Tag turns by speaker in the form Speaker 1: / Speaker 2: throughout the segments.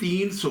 Speaker 1: 300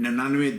Speaker 1: 99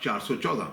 Speaker 1: 414।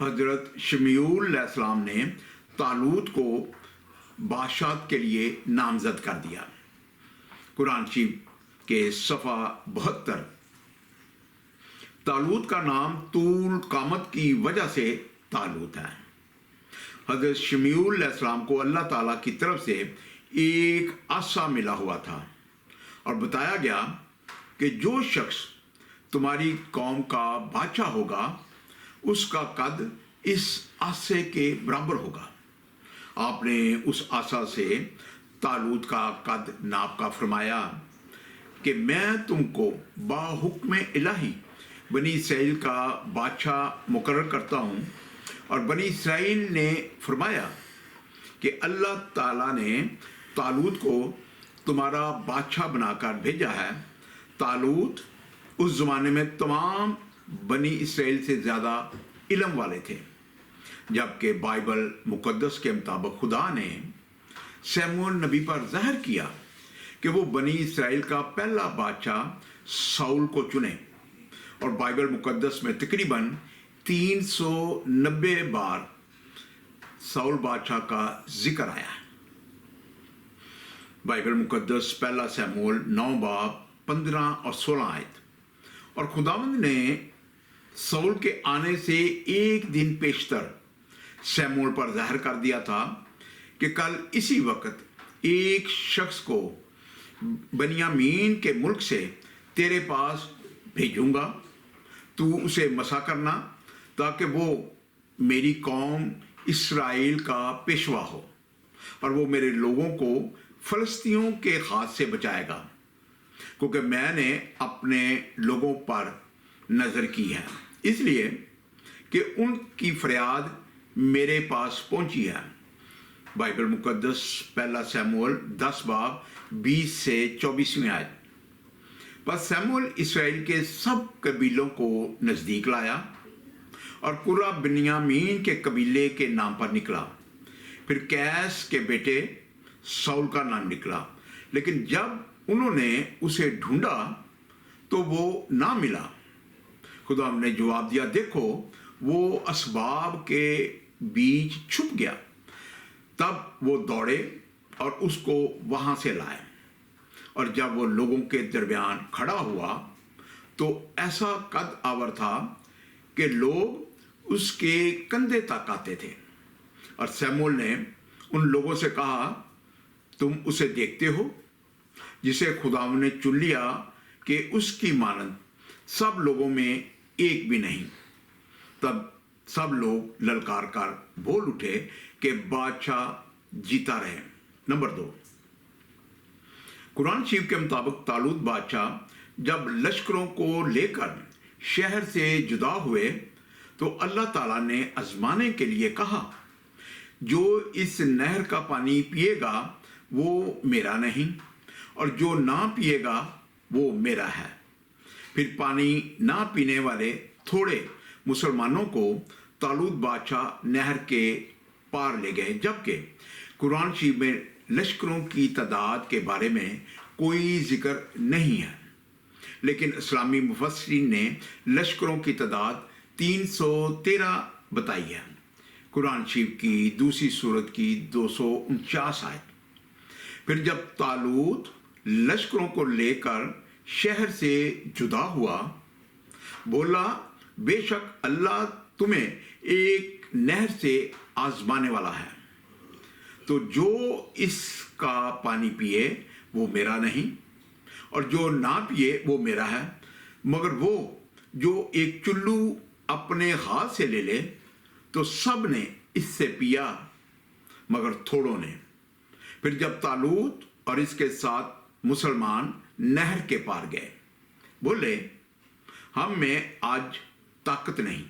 Speaker 1: حضرت شمیول علیہ السلام نے طالوت کو بادشاہت کے لیے نامزد کر دیا۔ قرآن شریف کے صفحہ 72۔ طالوت کا نام طول قامت کی وجہ سے طالوت ہے۔ حضرت شمیول علیہ السلام کو اللہ تعالیٰ کی طرف سے ایک عصا ملا ہوا تھا اور بتایا گیا کہ جو شخص تمہاری قوم کا بادشاہ ہوگا اس کا قد اس عصے کے برابر ہوگا۔ آپ نے اس عصا سے طالوت کا قد ناپ کا فرمایا کہ میں تم کو باحکم الہی بنی اسرائیل کا بادشاہ مقرر کرتا ہوں۔ اور بنی اسرائیل نے فرمایا کہ اللہ تعالیٰ نے طالوت کو تمہارا بادشاہ بنا کر بھیجا ہے۔ طالوت اس زمانے میں تمام بنی اسرائیل سے زیادہ علم والے تھے، جبکہ بائبل مقدس کے مطابق خدا نے سموئیل نبی پر ظاہر کیا کہ وہ بنی اسرائیل کا پہلا بادشاہ ساؤل کو چنے، اور بائبل مقدس میں تقریباً 390 بار ساؤل بادشاہ کا ذکر آیا ہے۔ بائبل مقدس پہلا سموئیل 9 باب 15 اور 16 آیت۔ اور خداوند نے ساؤل کے آنے سے ایک دن پیشتر سموئیل پر ظاہر کر دیا تھا کہ کل اسی وقت ایک شخص کو بنیامین کے ملک سے تیرے پاس بھیجوں گا، تو اسے مسا کرنا تاکہ وہ میری قوم اسرائیل کا پیشوا ہو، اور وہ میرے لوگوں کو فلسطینیوں کے ہاتھ سے بچائے گا، کیونکہ میں نے اپنے لوگوں پر نظر کی ہے، اس لیے کہ ان کی فریاد میرے پاس پہنچی ہے۔ بائبل مقدس پہلا سموئیل 10 باب 20 سے 24 آیت۔ پس سموئیل اسرائیل کے سب قبیلوں کو نزدیک لایا اور قرہ بنیامین کے قبیلے کے نام پر نکلا۔ پھر قیس کے بیٹے ساؤل کا نام نکلا، لیکن جب انہوں نے اسے ڈھونڈا تو وہ نہ ملا۔ خدا نے جواب دیا، دیکھو وہ اسباب کے بیچ چھپ گیا۔ تب وہ دوڑے اور اس کو وہاں سے لائے، اور جب وہ لوگوں کے درمیان کھڑا ہوا تو ایسا قد آور تھا کہ لوگ اس کے کندھے تک آتے تھے۔ اور سموئیل نے ان لوگوں سے کہا، تم اسے دیکھتے ہو جسے خدا نے چن لیا کہ اس کی مانند سب لوگوں میں ایک بھی نہیں۔ تب سب لوگ للکار کر بول اٹھے کہ بادشاہ جیتا رہے۔ نمبر 2، قرآن شریف کے مطابق طالوت بادشاہ جب لشکروں کو لے کر شہر سے جدا ہوئے تو اللہ تعالیٰ نے آزمانے کے لیے کہا، جو اس نہر کا پانی پیے گا وہ میرا نہیں، اور جو نہ پیے گا وہ میرا ہے۔ پھر پانی نہ پینے والے تھوڑے مسلمانوں کو طالوت بادشاہ نہر کے پار لے گئے، جبکہ قرآن شریف میں لشکروں کی تعداد کے بارے میں کوئی ذکر نہیں ہے، لیکن اسلامی مفسرین نے لشکروں کی تعداد 313 بتائی ہے۔ قرآن شریف کی دوسری سورت کی 249 آیت۔ پھر جب طالوت لشکروں کو لے کر شہر سے جدا ہوا، بولا، بے شک اللہ تمہیں ایک نہر سے آزمانے والا ہے، تو جو اس کا پانی پیے وہ میرا نہیں، اور جو نہ پیے وہ میرا ہے، مگر وہ جو ایک چلو اپنے ہاتھ سے لے لے تو سب نے اس سے پیا مگر تھوڑوں نے۔ پھر جب طالوت اور اس کے ساتھ مسلمان نہر کے پار گئے، بولے، ہم میں آج طاقت نہیں۔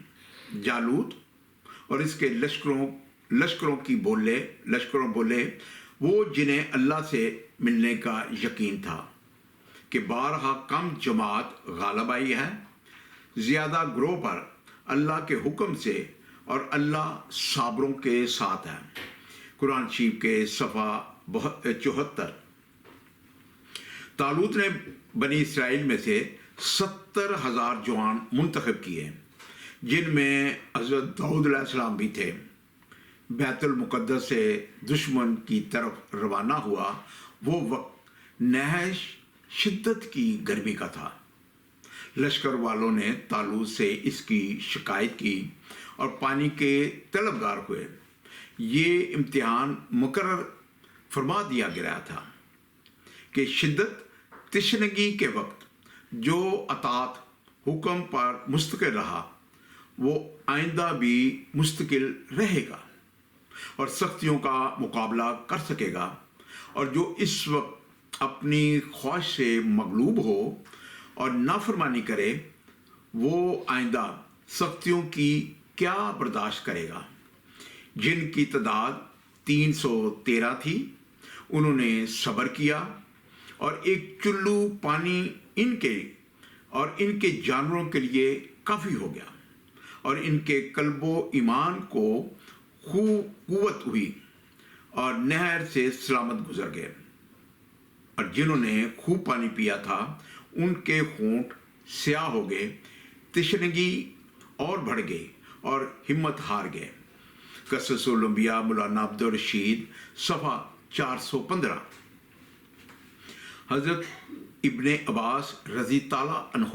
Speaker 1: جالوت اور اس کے لشکروں بولے، وہ جنہیں اللہ سے ملنے کا یقین تھا کہ بارہا کم جماعت غالب آئی ہے، زیادہ گروہ پر اللہ کے حکم سے، اور اللہ صابروں کے ساتھ ہے۔ قرآن شریف کے صفحہ 74۔ طالوت نے بنی اسرائیل میں سے 70,000 جوان منتخب کیے، جن میں حضرت داؤد علیہ السلام بھی تھے، بیت المقدس سے دشمن کی طرف روانہ ہوا، وہ وقت نہایت شدت کی گرمی کا تھا۔ لشکر والوں نے طالوت سے اس کی شکایت کی اور پانی کے طلبگار ہوئے۔ یہ امتحان مقرر فرما دیا گیا تھا کہ شدت تشنگی کے وقت جو اطاعت حکم پر مستقل رہا وہ آئندہ بھی مستقل رہے گا اور سختیوں کا مقابلہ کر سکے گا، اور جو اس وقت اپنی خواہش سے مغلوب ہو اور نافرمانی کرے وہ آئندہ سختیوں کی کیا برداشت کرے گا۔ جن کی تعداد 313 تھی انہوں نے صبر کیا، اور ایک چلو پانی ان کے جانوروں کے لیے کافی ہو گیا، اور ان کے قلب و ایمان کو قوت ہوئی اور نہر سے سلامت گزر گئے۔ اور جنہوں نے خوب پانی پیا تھا ان کے ہونٹ سیاہ ہو گئے، تشنگی اور بڑھ گئی اور ہمت ہار گئے۔ قصص الانبیاء مولانا عبدالرشید صفحہ 415۔ حضرت ابن عباس رضی تعالیٰ عنہ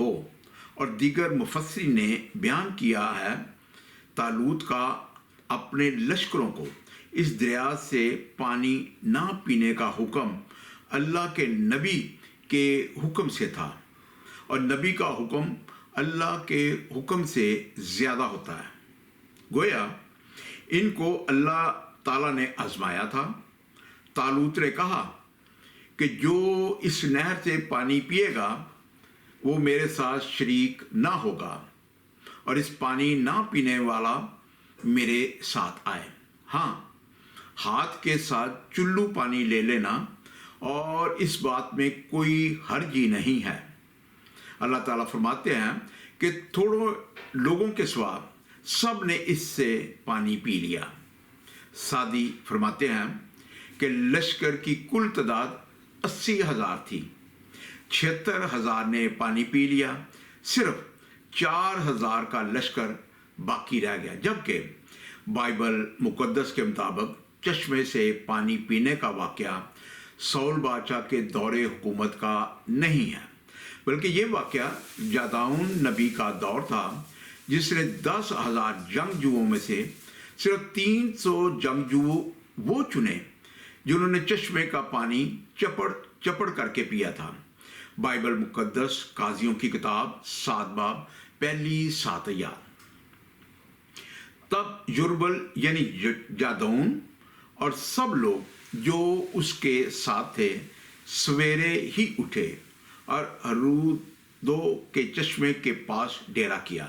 Speaker 1: اور دیگر مفسرین نے بیان کیا ہے، طالوت کا اپنے لشکروں کو اس دریا سے پانی نہ پینے کا حکم اللہ کے نبی کے حکم سے تھا، اور نبی کا حکم اللہ کے حکم سے زیادہ ہوتا ہے۔ گویا ان کو اللہ تعالیٰ نے آزمایا تھا۔ طالوت نے کہا کہ جو اس نہر سے پانی پیے گا وہ میرے ساتھ شریک نہ ہوگا، اور اس پانی نہ پینے والا میرے ساتھ آئے۔ ہاں، ہاتھ کے ساتھ چلو پانی لے لینا، اور اس بات میں کوئی حرج ہی نہیں ہے۔ اللہ تعالیٰ فرماتے ہیں کہ تھوڑے لوگوں کے سوا سب نے اس سے پانی پی لیا۔ سعدی فرماتے ہیں کہ لشکر کی کل تعداد 80,000 تھی، 76,000 نے پانی پی لیا، صرف 4,000 کا لشکر باقی رہ گیا۔ جبکہ بائبل مقدس کے مطابق چشمے سے پانی پینے کا واقعہ سول بادشاہ کے دور حکومت کا نہیں ہے، بلکہ یہ واقعہ جادعون نبی کا دور تھا، جس نے 10,000 جنگجوؤں میں سے صرف 300 جنگجو وہ چنے جنہوں نے چشمے کا پانی چپڑ کر کے پیا تھا۔ بائبل مقدس قاضیوں کی کتاب 7 باب پہلی 7 آیات۔ تب یربل یعنی جادعون اور سب لوگ جو اس کے ساتھ تھے سویرے ہی اٹھے اور ہرودو کے چشمے کے پاس ڈیرا کیا،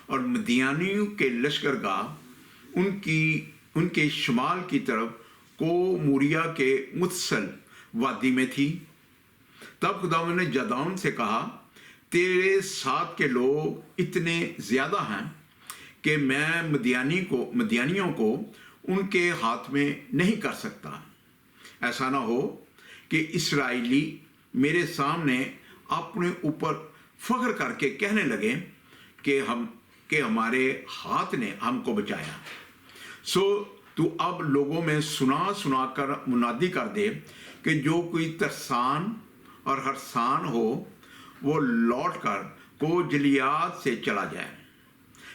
Speaker 1: اور مدیانیوں کے لشکر گاہ ان کے شمال کی طرف کو موریا کے متصل وادی میں تھی۔ تب خداوند نے جادعون سے کہا، تیرے ساتھ کے لوگ اتنے زیادہ ہیں کہ میں مدیانیوں کو ان کے ہاتھ میں نہیں کر سکتا۔ ایسا نہ ہو کہ اسرائیلی میرے سامنے اپنے اوپر فخر کر کے کہنے لگے کہ ہمارے ہاتھ نے ہم کو بچایا۔ سو تو اب لوگوں میں سنا کر منادی کر دے کہ جو کوئی ترسان اور ہرسان ہو وہ لوٹ کر کو جلیاد سے چلا جائے۔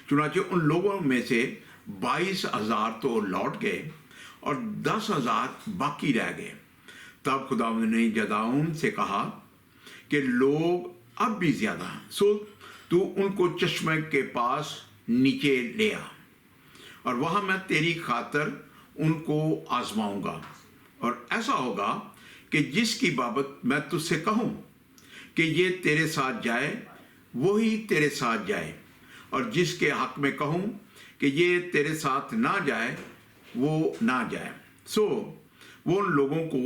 Speaker 1: چنانچہ ان لوگوں میں سے 22,000 تو لوٹ گئے اور 10,000 باقی رہ گئے۔ تب خداوند نے جادعون سے کہا کہ لوگ اب بھی زیادہ ہیں، سو تو ان کو چشمے کے پاس نیچے لے آ، اور وہاں میں تیری خاطر ان کو آزماؤں گا، اور ایسا ہوگا کہ جس کی بابت میں تجھ سے کہوں کہ یہ تیرے ساتھ جائے وہی تیرے ساتھ جائے، اور جس کے حق میں کہوں کہ یہ تیرے ساتھ نہ جائے وہ نہ جائے۔ سو وہ ان لوگوں کو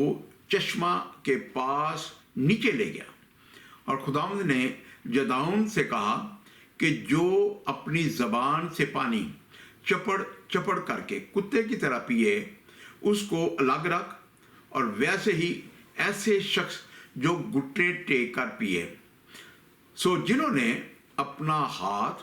Speaker 1: چشمہ کے پاس نیچے لے گیا، اور خداوند نے جادعون سے کہا کہ جو اپنی زبان سے پانی چپڑ کر کے کتے کی طرح پیے اس کو الگ رکھ، اور ویسے ہی ایسے شخص جو گھٹنے ٹیک کر پیے۔ سو جنہوں نے اپنا ہاتھ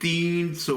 Speaker 1: 300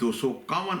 Speaker 1: 251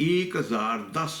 Speaker 1: 1010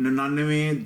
Speaker 1: 99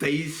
Speaker 1: 23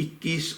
Speaker 1: 21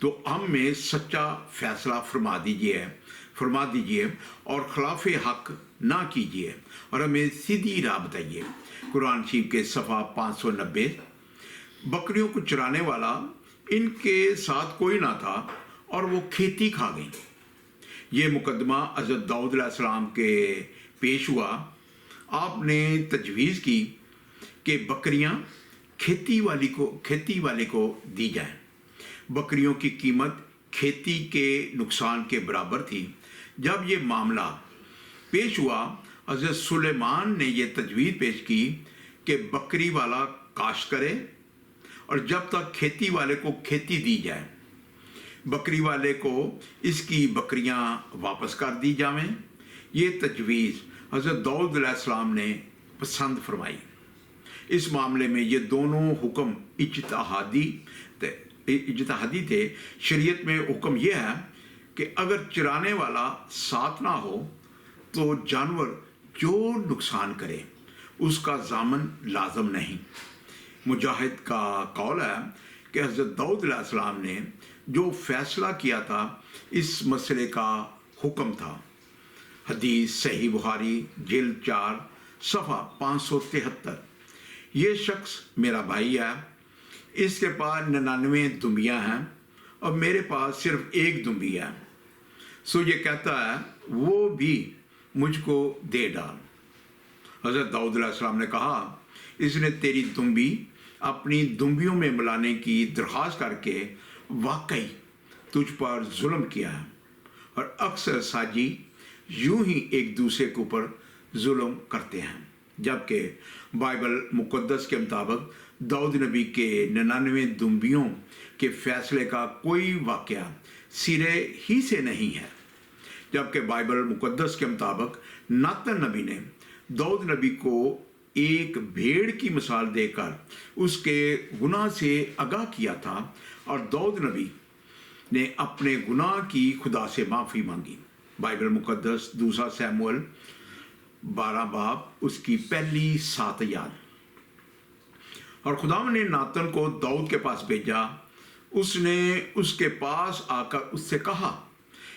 Speaker 1: تو ہم میں سچا فیصلہ فرما دیجیے اور خلاف حق نہ کیجیے اور ہمیں سیدھی راہ بتائیے۔ قرآن شریف کے صفحہ 590۔ بکریوں کو چرانے والا ان کے ساتھ کوئی نہ تھا اور وہ کھیتی کھا گئیں۔ یہ مقدمہ حضرت داؤد علیہ السلام کے پیش ہوا۔ آپ نے تجویز کی کہ بکریاں کھیتی والے کو دی جائیں۔ بکریوں کی قیمت کھیتی کے نقصان کے برابر تھی۔ جب یہ معاملہ پیش ہوا، حضرت سلیمان نے یہ تجویز پیش کی کہ بکری والا کاشت کرے اور جب تک کھیتی والے کو کھیتی دی جائے، بکری والے کو اس کی بکریاں واپس کر دی جائیں۔ یہ تجویز حضرت داؤد علیہ السلام نے پسند فرمائی۔ اس معاملے میں یہ دونوں حکم اجتہادی تھے۔ شریعت میں حکم یہ ہے کہ اگر چرانے والا ساتھ نہ ہو تو جانور جو نقصان کرے اس کا ضامن لازم نہیں۔ مجاہد کا قول ہے کہ حضرت داؤد علیہ السلام نے جو فیصلہ کیا تھا اس مسئلے کا حکم تھا۔ حدیث صحیح بخاری جلد 4 صفحہ 573۔ یہ شخص میرا بھائی ہے، اس کے پاس 99 دمبیاں ہیں اور میرے پاس صرف ایک دمبی ہے، سو یہ کہتا ہے وہ بھی مجھ کو دے ڈال۔ حضرت داؤد علیہ السلام نے کہا، اس نے تیری دمبی اپنی دمبیوں میں ملانے کی درخواست کر کے واقعی تجھ پر ظلم کیا ہے، اور اکثر ساجی یوں ہی ایک دوسرے کے اوپر ظلم کرتے ہیں، جبکہ بائبل مقدس کے مطابق داؤد نبی کے 99 دمبیوں کے فیصلے کا کوئی واقعہ سرے ہی سے نہیں ہے، جبکہ بائبل مقدس کے مطابق ناتن نبی نے داؤد نبی کو ایک بھیڑ کی مثال دے کر اس کے گناہ سے آگاہ کیا تھا، اور داؤد نبی نے اپنے گناہ کی خدا سے معافی مانگی۔ بائبل مقدس 2 سیموئل 12 باب اس کی پہلی 7 آیات۔ اور خدا نے ناتن کو داؤد کے پاس بھیجا۔ اس نے اس کے پاس آ کر اس سے کہا،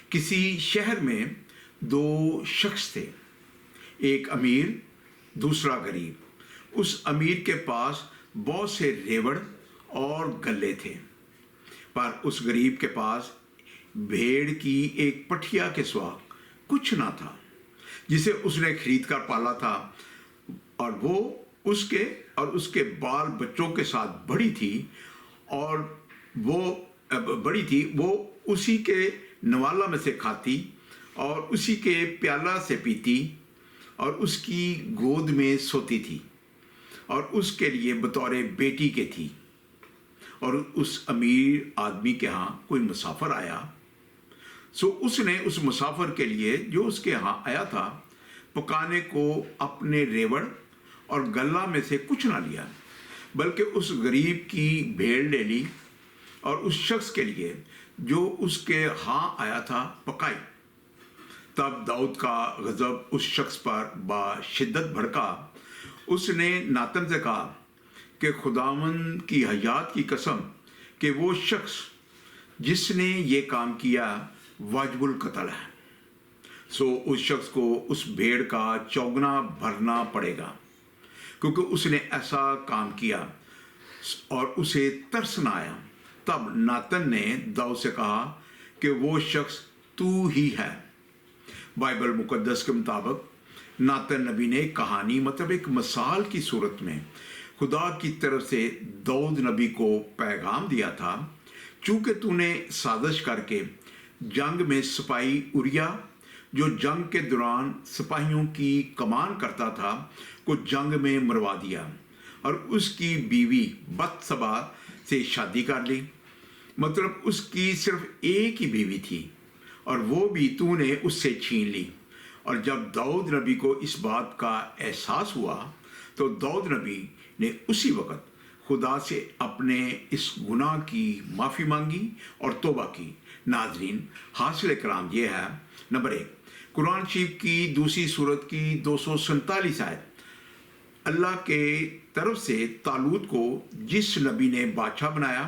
Speaker 1: کسی شہر میں 2 شخص تھے، ایک امیر دوسرا غریب۔ اس امیر کے پاس بہت سے ریوڑ اور گلے تھے، پر اس غریب کے پاس بھیڑ کی ایک پٹھیا کے سوا کچھ نہ تھا، جسے اس نے خرید کر پالا تھا، اور وہ اس کے بال بچوں کے ساتھ بڑی تھی، وہ اسی کے نوالا میں سے کھاتی اور اسی کے پیالہ سے پیتی اور اس کی گود میں سوتی تھی، اور اس کے لیے بطور بیٹی کے تھی۔ اور اس امیر آدمی کے ہاں کوئی مسافر آیا، سو اس نے اس مسافر کے لیے جو اس کے ہاں آیا تھا پکانے کو اپنے ریوڑ اور گلہ میں سے کچھ نہ لیا، بلکہ اس غریب کی بھیڑ لے لی اور اس شخص کے لیے جو اس کے ہاں آیا تھا پکائی۔ تب داؤد کا غضب اس شخص پر بشدت بھڑکا۔ اس نے ناتن سے کہا کہ خداوند کی حیات کی قسم کہ وہ شخص جس نے یہ کام کیا واجب القتل ہے، سو اس شخص کو اس بھیڑ کا چوگنا بھرنا پڑے گا، کیونکہ اس نے ایسا کام کیا اور اسے ترس نہ آیا۔ تب ناتن نے داؤد سے کہا کہ وہ شخص تو ہی ہے۔ بائبل مقدس کے مطابق ناتن نبی نے کہانی مطلب ایک مثال کی صورت میں خدا کی طرف سے داؤد نبی کو پیغام دیا تھا، چونکہ تو نے سازش کر کے جنگ میں سپاہی اوریا جو جنگ کے دوران سپاہیوں کی کمان کرتا تھا کو جنگ میں مروا دیا، اور اس کی بیوی بتسبا سے شادی کر لی۔ مطلب اس کی صرف ایک ہی بیوی تھی اور وہ بھی تو نے اس سے چھین لی۔ اور جب داؤد نبی کو اس بات کا احساس ہوا تو داؤد نبی نے اسی وقت خدا سے اپنے اس گناہ کی معافی مانگی اور توبہ کی۔ ناظرین، حاصل کلام یہ ہے، نمبر 1، قرآن شریف کی دوسری سورت کی 247 آیت، اللہ کے طرف سے طالوت کو جس نبی نے بادشاہ بنایا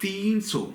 Speaker 1: 300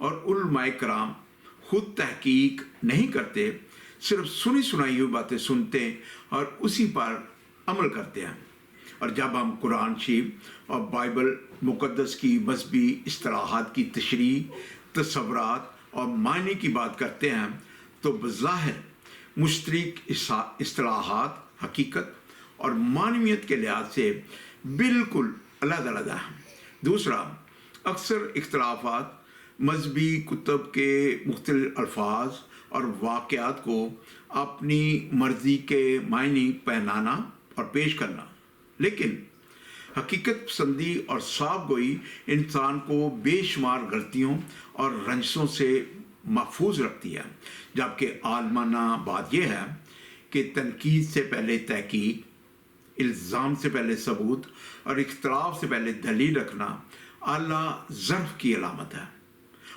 Speaker 1: اور علماء کرام خود تحقیق نہیں کرتے، صرف سنی سنائی ہوئی باتیں سنتے اور اسی پر عمل کرتے ہیں۔ اور جب ہم قرآن شریف اور بائبل مقدس کی مذہبی اصطلاحات کی تشریح، تصورات اور معنی کی بات کرتے ہیں تو بظاہر مشترک اصطلاحات حقیقت اور معنویت کے لحاظ سے بالکل علیحدہ ہیں۔ دوسرا، اکثر اختلافات مذہبی کتب کے مختلف الفاظ اور واقعات کو اپنی مرضی کے معنی پہنانا اور پیش کرنا، لیکن حقیقت پسندی اور صاف گوئی انسان کو بے شمار غلطیوں اور رنجشوں سے محفوظ رکھتی ہے، جبکہ عالمانہ بات یہ ہے کہ تنقید سے پہلے تحقیق، الزام سے پہلے ثبوت اور اختلاف سے پہلے دلیل رکھنا اعلیٰ ظرف کی علامت ہے۔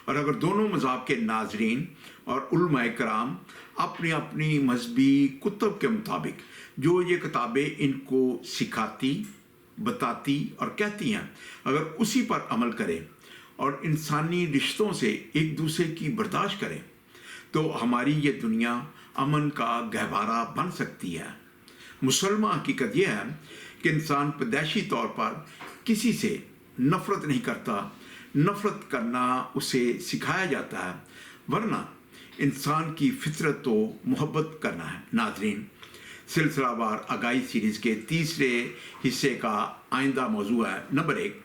Speaker 1: اور اگر دونوں مذاہب کے ناظرین اور علماء کرام اپنی اپنی مذہبی کتب کے مطابق جو یہ کتابیں ان کو سکھاتی، بتاتی اور کہتی ہیں، اگر اسی پر عمل کریں اور انسانی رشتوں سے ایک دوسرے کی برداشت کریں تو ہماری یہ دنیا امن کا گہوارہ بن سکتی ہے۔ مسلمہ حقیقت یہ ہے کہ انسان پیدائشی طور پر کسی سے نفرت نہیں کرتا، نفرت کرنا اسے سکھایا جاتا ہے، ورنہ انسان کی فطرت تو محبت کرنا ہے۔ ناظرین، سلسلہ وار آگاہی سیریز کے تیسرے حصے کا آئندہ موضوع ہے نمبر 1،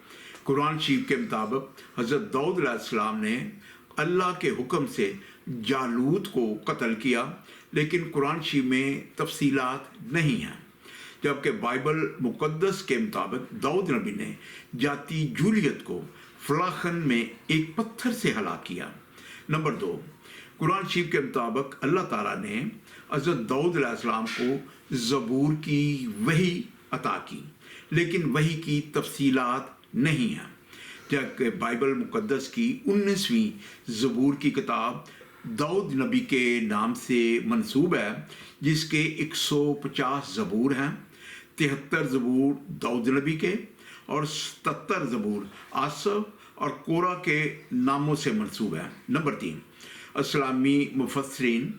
Speaker 1: قرآن شریف کے مطابق حضرت داؤد علیہ السلام نے اللہ کے حکم سے جالوت کو قتل کیا، لیکن قرآن شریف میں تفصیلات نہیں ہیں، جبکہ بائبل مقدس کے مطابق داؤد نبی نے جاتی جولیت کو فلاخن میں ایک پتھر سے ہلاک کیا۔ نمبر 2، قرآن شریف کے مطابق اللہ تعالیٰ نے حضرت داؤد علیہ السلام کو زبور کی وحی عطا کی، لیکن وحی کی تفصیلات نہیں ہیں، جبکہ بائبل مقدس کی 19ویں زبور کی کتاب داؤد نبی کے نام سے منسوب ہے، جس کے 150 زبور ہیں۔ 73 زبور داؤد نبی کے اور 77 زبور آصف اور کورہ کے ناموں سے منسوب ہے۔ نمبر 3، اسلامی مفسرین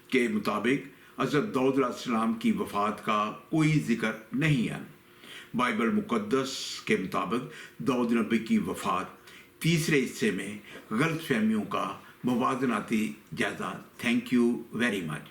Speaker 1: کے مطابق حضرت داؤد علیہ السلام کی وفات کا کوئی ذکر نہیں ہے۔ بائبل مقدس کے مطابق داؤد نبی کی وفات تیسرے حصے میں غلط فہمیوں کا موازناتی جائزہ۔ Thank you very much.